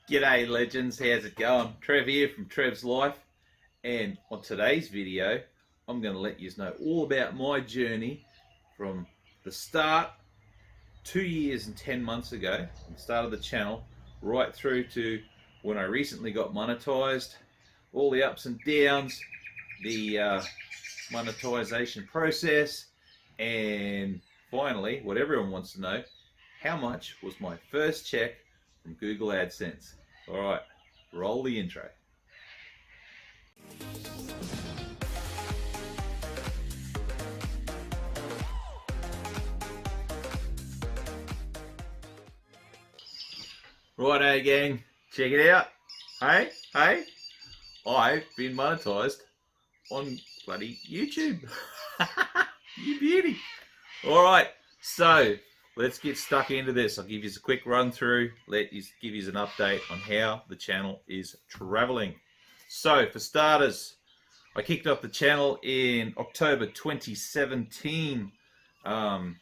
G'day legends, how's it going? Trev here from Trev's Life, and on today's video I'm going to let you know all about my journey from the start 2 years and 10 months ago, the start of the channel, right through to when I recently got monetized, all the ups and downs, the monetization process, and finally what everyone wants to know: how much was my first check from Google AdSense? Alright, roll the intro. Righto gang, check it out. Hey, I've been monetized on bloody YouTube. You beauty. Alright, so let's get stuck into this. I'll give you a quick run through, give you an update on how the channel is traveling. So for starters, I kicked off the channel in October 2017. I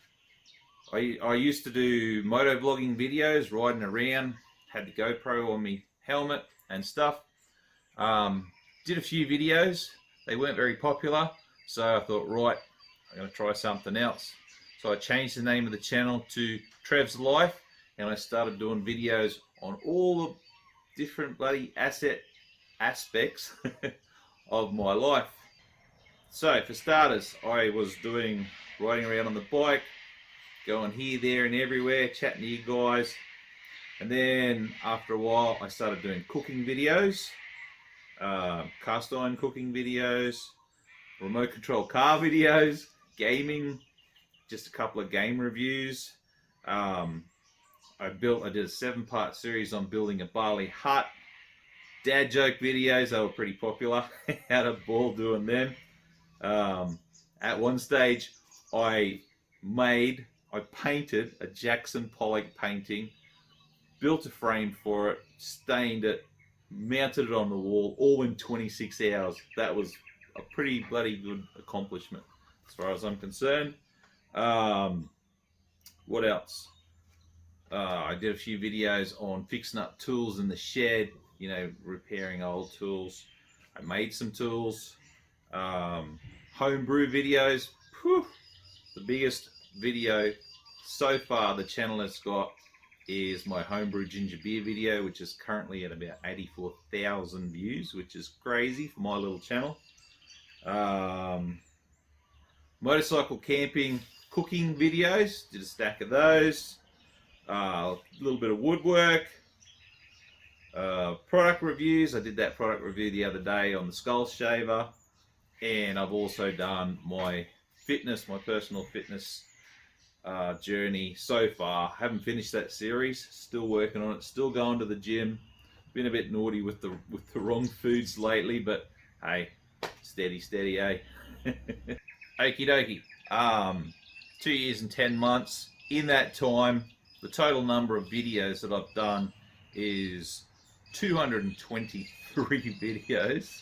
used to do moto vlogging videos, riding around, had the GoPro on my helmet and stuff. Did a few videos, they weren't very popular, so I thought, right, I'm going to try something else. So I changed the name of the channel to Trev's Life, and I started doing videos on all the different bloody aspects of my life. So for starters, I was riding around on the bike, going here, there and everywhere, chatting to you guys. And then after a while I started doing cooking videos, cast iron cooking videos, remote control car videos, gaming, just a couple of game reviews. I did a 7-part series on building a Bali hut. Dad joke videos, they were pretty popular. Had a ball doing them. At one stage I painted a Jackson Pollock painting, built a frame for it, stained it, mounted it on the wall, all in 26 hours. That was a pretty bloody good accomplishment as far as I'm concerned. What else? I did a few videos on fixing up tools in the shed, you know, repairing old tools. I made some tools. Homebrew videos. Whew, the biggest video so far the channel has got is my homebrew ginger beer video, which is currently at about 84,000 views, which is crazy for my little channel. Motorcycle camping cooking videos, did a stack of those. A little bit of woodwork. Product reviews, I did that product review the other day on the skull shaver. And I've also done my personal fitness journey so far. Haven't finished that series, still working on it, still going to the gym. Been a bit naughty with the wrong foods lately, but hey, steady, eh? Okie dokie. 2 years and 10 months. In that time, the total number of videos that I've done is 223 videos.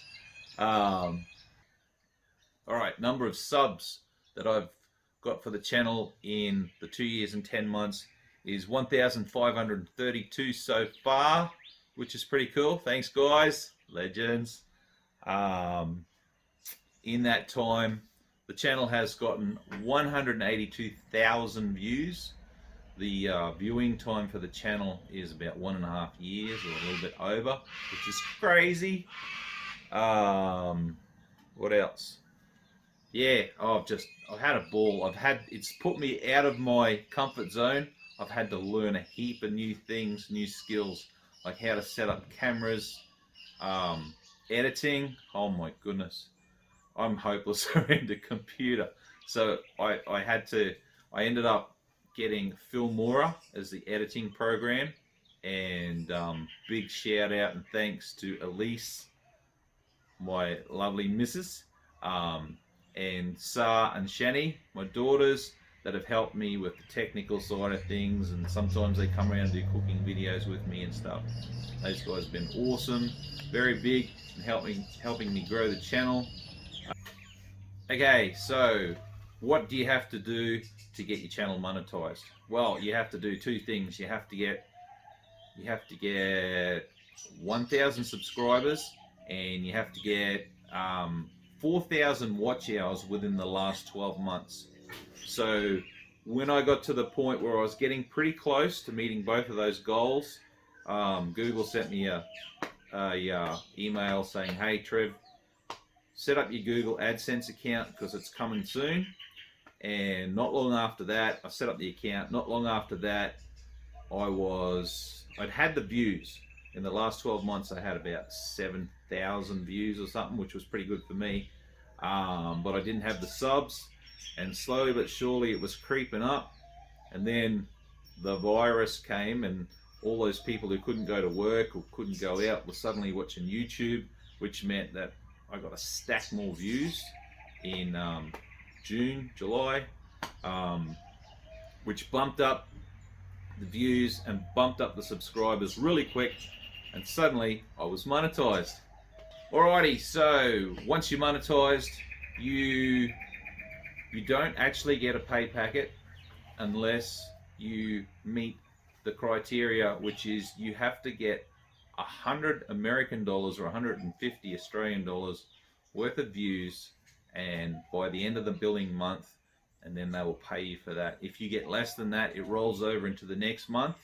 Alright, number of subs that I've got for the channel in the 2 years and 10 months is 1,532 so far, which is pretty cool. Thanks guys, legends. In that time, the channel has gotten 182,000 views. The viewing time for the channel is about 1.5 years, or a little bit over, which is crazy. What else? Yeah, I've had a ball. It's put me out of my comfort zone. I've had to learn a heap of new things, new skills, like how to set up cameras, editing. Oh my goodness, I'm hopeless around a computer. So I ended up getting Filmora as the editing program, and big shout out and thanks to Elise, my lovely missus, and Sa and Shani, my daughters, that have helped me with the technical side of things, and sometimes they come around and do cooking videos with me and stuff. Those guys have been awesome, very big in helping me grow the channel. Okay, so what do you have to do to get your channel monetized? Well, you have to do two things. You have to get you have to get 1,000 subscribers, and you have to get 4,000 watch hours within the last 12 months. So when I got to the point where I was getting pretty close to meeting both of those goals, Google sent me a email saying, hey Trev, set up your Google AdSense account because it's coming soon. And not long after that, I set up the account. Not long after that, I'd had the views. In the last 12 months, I had about 7,000 views or something, which was pretty good for me. But I didn't have the subs, and slowly but surely it was creeping up. And then the virus came, and all those people who couldn't go to work or couldn't go out were suddenly watching YouTube, which meant that I got a stack more views in June, July, which bumped up the views and bumped up the subscribers really quick, and suddenly I was monetized. Alrighty, so once you're monetized, you don't actually get a pay packet unless you meet the criteria, which is you have to get 100 American dollars or 150 Australian dollars worth of views, and by the end of the billing month, and then they will pay you for that. If you get less than that, it rolls over into the next month,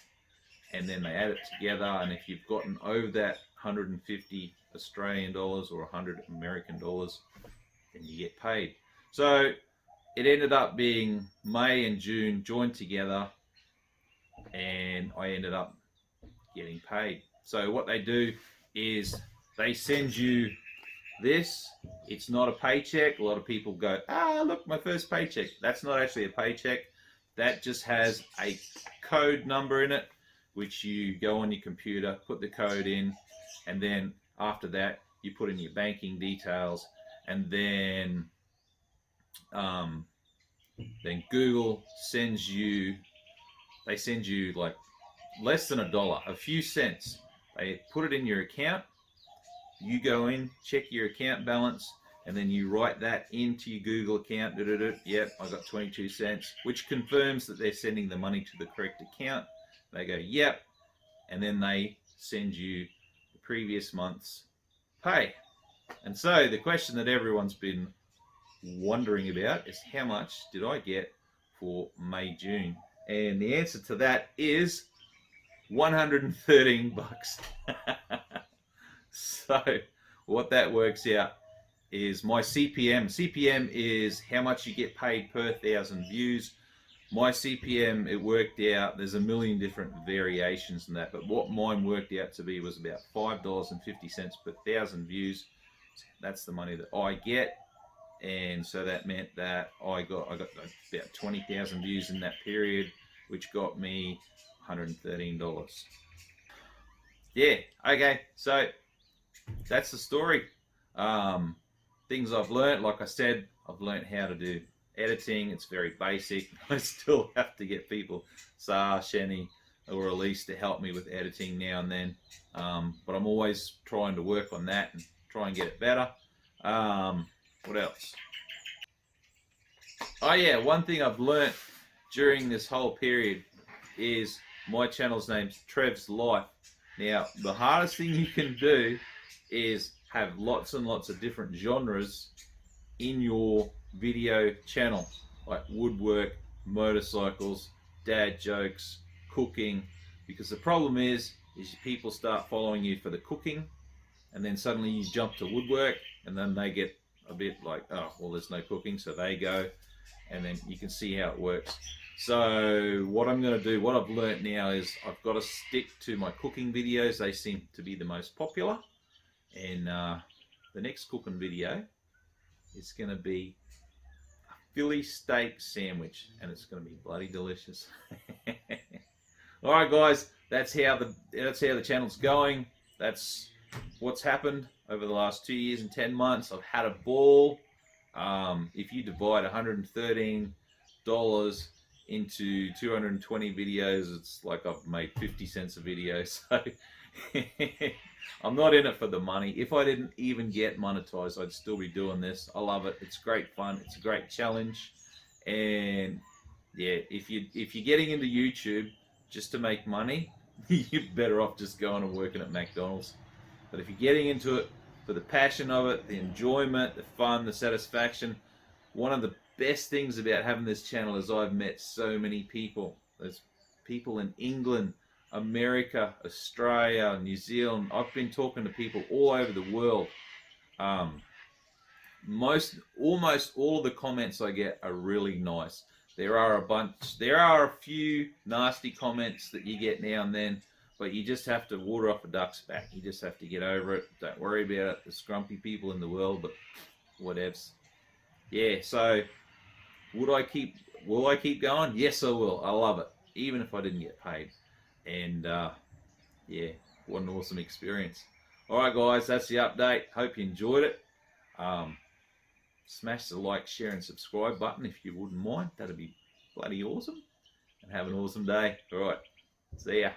and then they add it together, and if you've gotten over that 150 Australian dollars or 100 American dollars, then you get paid. So it ended up being May and June joined together, and I ended up getting paid. So what they do is they send you this. It's not a paycheck. A lot of people go, look, my first paycheck. That's not actually a paycheck. That just has a code number in it, which you go on your computer, put the code in, and then after that you put in your banking details, and then Google sends you, they send you like less than $1, a few cents. They put it in your account. You go in, check your account balance, and then you write that into your Google account. Yep, I got 22 cents, which confirms that they're sending the money to the correct account. They go, yep, and then they send you the previous month's pay. And so the question that everyone's been wondering about is, how much did I get for May, June? And the answer to that is $113. So what that works out is my CPM. CPM is how much you get paid per 1,000 views. My CPM, it worked out, there's a million different variations in that, but what mine worked out to be was about $5.50 per 1,000 views. That's the money that I get. And so that meant that I got about 20,000 views in that period, which got me $113. Yeah, okay, so that's the story. Things I've learned, like I said, I've learned how to do editing. It's very basic. I still have to get people, Sar, Shenny, or Elise, to help me with editing now and then. But I'm always trying to work on that and try and get it better. What else? Oh yeah, one thing I've learnt during this whole period is my channel's name's Trev's Life. Now, the hardest thing you can do is have lots and lots of different genres in your video channel, like woodwork, motorcycles, dad jokes, cooking, because the problem is people start following you for the cooking, and then suddenly you jump to woodwork, and then they get a bit like, oh, well, there's no cooking, so they go, and then you can see how it works. So what I'm going to do, what I've learnt now is I've got to stick to my cooking videos. They seem to be the most popular. And the next cooking video is going to be a Philly steak sandwich, and it's going to be bloody delicious. All right, guys, that's how the channel's going. That's what's happened over the last 2 years and 10 months. I've had a ball. If you divide $113 into 220 videos, it's like I've made 50 cents a video. So I'm not in it for the money. If I didn't even get monetized, I'd still be doing this. I love it. It's great fun. It's a great challenge. And yeah, if you're getting into YouTube just to make money, you're better off just going and working at McDonald's. But if you're getting into it for the passion of it, the enjoyment, the fun, the satisfaction, one of the best things about having this channel is I've met so many people. There's people in England, America, Australia, New Zealand. I've been talking to people all over the world. Almost all of the comments I get are really nice. There are a few nasty comments that you get now and then, but you just have to water off a duck's back. You just have to get over it. Don't worry about it. There's grumpy people in the world, but whatevs. Yeah, so will I keep going? Yes, I will. I love it, even if I didn't get paid. And yeah, what an awesome experience. All right, guys, that's the update. Hope you enjoyed it. Smash the like, share, and subscribe button if you wouldn't mind. That'd be bloody awesome. And have an awesome day. All right, see ya.